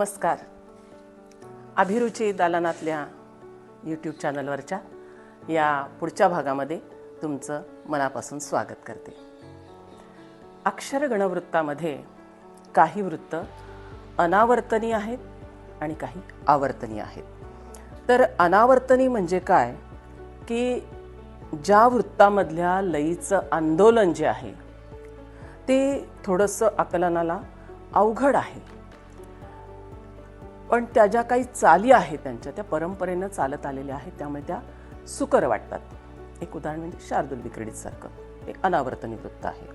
नमस्कार. अभिरुची दालनातल्या यूट्यूब चॅनलवरच्या या पुढच्या भागामध्ये तुमचं मनापासून स्वागत करते. अक्षर गणवृत्तामध्ये काही वृत्त अनावर्तनी आहेत आणि काही आवर्तनी आहेत. तर अनावर्तनी म्हणजे काय की ज्या वृत्तामधल्या लयीचं आंदोलन जे आहे ते थोडंसं आकलनाला अवघड आहे, पण त्या ज्या काही चाली आहेत त्यांच्या त्या परंपरेनं चालत आलेल्या आहेत, त्यामुळे त्या सुकर वाटतात. एक उदाहरण म्हणजे शार्दूल विक्रीडितसारखं एक अनावर्तनी वृत्त आहे.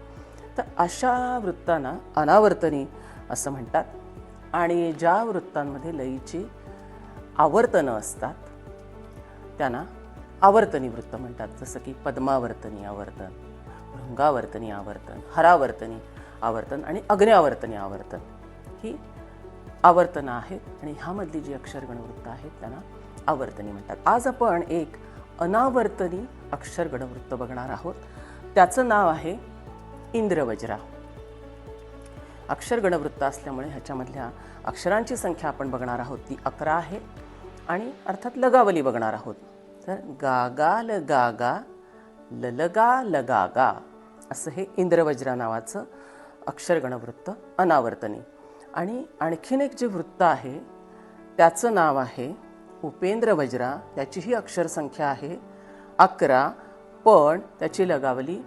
तर अशा वृत्तांना अनावर्तनी असं म्हणतात. आणि ज्या वृत्तांमध्ये लयीची आवर्तनं असतात त्यांना आवर्तनी वृत्त म्हणतात. जसं की पद्मावर्तनी आवर्तन, भृंगावर्तनी आवर्तन, हरावर्तनी आवर्तन आणि अग्न्यावर्तनी आवर्तन ही आवर्तनं आहेत. आणि ह्यामधली जी अक्षरगणवृत्त आहेत त्यांना आवर्तनी म्हणतात. आज आपण एक अनावर्तनी अक्षरगणवृत्त बघणार आहोत. त्याचं नाव आहे इंद्रवज्रा. अक्षरगणवृत्त असल्यामुळे ह्याच्यामधल्या अक्षरांची संख्या आपण बघणार आहोत ती 11 आहे. आणि अर्थात लगावली बघणार आहोत. तर गागा लगागा ललगा लगागा असं हे इंद्रवज्रा नावाचं अक्षरगणवृत्त अनावर्तनी. आणि आणखीन एक जे वृत्त आहे त्याचं नाव आहे उपेंद्रवज्रा. त्याचीही अक्षरसंख्या आहे 11, पण त्याची लगावली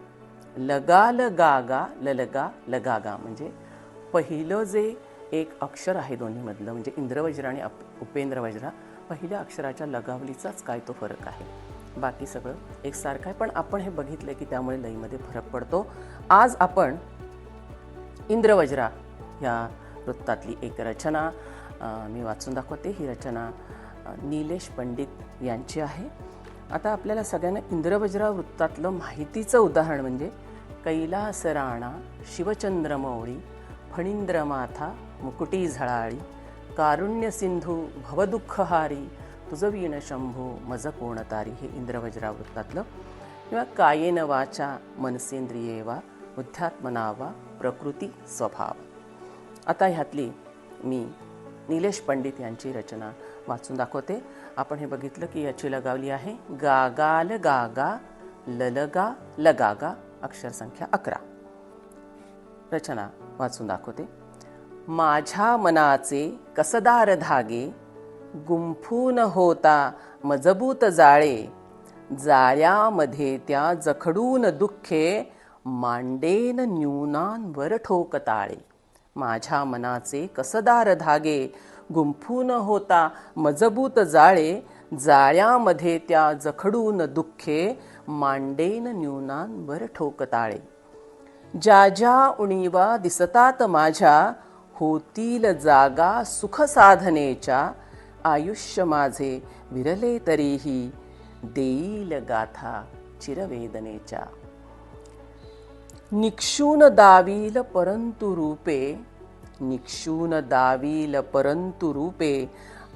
लगा लगागा ललगा लगागा. म्हणजे पहिलं जे एक अक्षर आहे दोन्हीमधलं म्हणजे इंद्रवज्रा आणि उपेंद्रवज्रा, पहिल्या अक्षराच्या लगावलीचाच काय तो फरक आहे, बाकी सगळं एकसारखं आहे. पण आपण हे बघितलं की त्यामुळे लयीमध्ये फरक पडतो. आज आपण इंद्रवज्रा या वृत्तातली एक रचना मी वाचून दाखवते. ही रचना नीलेश पंडित यांची आहे. आता आपल्याला सगळ्यांना इंद्रवज्रा वृत्तातलं माहितीचं उदाहरण म्हणजे कैलास राणा शिवचंद्रमौळी फणींद्रमाथा मुकुटी झळाळी कारुण्य सिंधू भवदुःखहारी तुझवीण शंभू मज कोणतारी हे इंद्रवज्रा वृत्तातलं. किंवा कायेन वाचा मनसेंद्रिये वा बुद्ध्यात्मना वा प्रकृती स्वभाव. आता ह्यातली मी नीलेश पंडित यांची रचना वाचून दाखवते. आपण हे बघितलं की याची लगावली आहे गागाल गागा ललगा लगागा, अक्षरसंख्या 11. रचना वाचून दाखवते. माझ्या मनाचे कसदार धागे गुंफून होता मजबूत जाळे जाळ्यामध्ये त्या जखडून दुःखे मांडेन न्यूनांवर ठोकताळे. माझ्या मनाचे कसदार धागे गुंफून होता मजबूत जाळे जाळ्यामध्ये त्या जखडून दुःखे मांडेन न्यूनांवर ठोकताळे. ज्या ज्या उणीवा दिसतात माझ्या होतील जागा सुख साधनेच्या आयुष्य माझे विरले तरीही देईल गाथा चिरवेदनेच्या. निक्षून दावील परंतु रूपे निक्षून दावील परंतु रूपे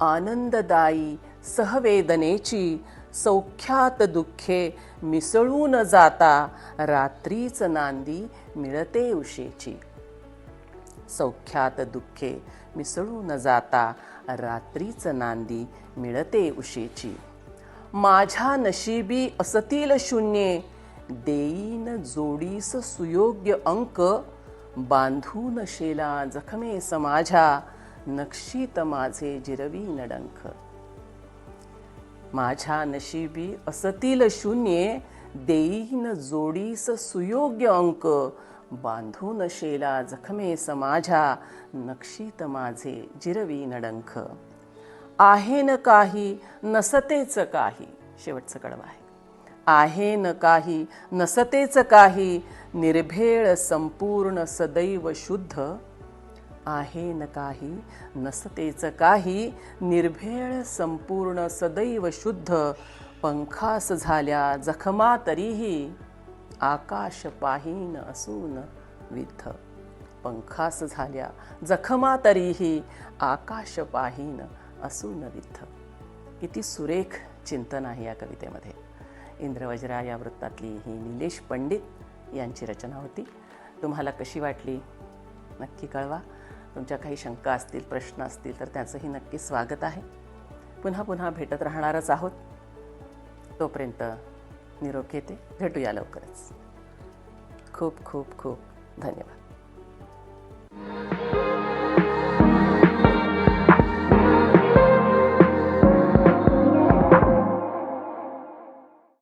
आनंददायी सहवेदनेची सौख्यात दुःखे मिसळून जाता रात्रीच नांदी मिळते उशेची. सौख्यात दुःखे मिसळून जाता रात्रीच नांदी मिळते उशेची. माझ्या नशिबी असतील शून्ये देईन जोडीस सुयोग्य अंक बांधून शेला जखमेस माझ्या नक्षीत माझे जिरवीन डंख. माझ्या नशिबी असतील शून्ये देईन जोडीस सुयोग्य अंक बांधून शेला जखमेस माझ्या नक्षीत माझे जिरवीन डंख. आहे न काही नसतेच काही, शेवटचं कडवं आहे. आहे न काही नसतेच काही निर्भेळ संपूर्ण सदैव शुद्ध. आहे न काही नसतेच काही निर्भेळ संपूर्ण सदैव शुद्ध. पंखास झाल्या जखमा तरीही आकाश पाहीन असून विद्ध. पंखास झाल्या जखमा तरीही आकाश पाहीन असून विद्ध. किती सुरेख चिंतन आहे या कवितेमध्ये. इंद्रवज्रा या वृत्तातली ही नीलेश पंडित यांची रचना होती. तुम्हाला कशी वाटली नक्की कळवा. तुमच्या काही शंका असतील, प्रश्न असतील तर त्याचंही नक्की स्वागत आहे. पुन्हा पुन्हा भेटत राहणारच आहोत. तोपर्यंत निरोप घेते. भेटूया लवकरच. खूप खूप खूप धन्यवाद.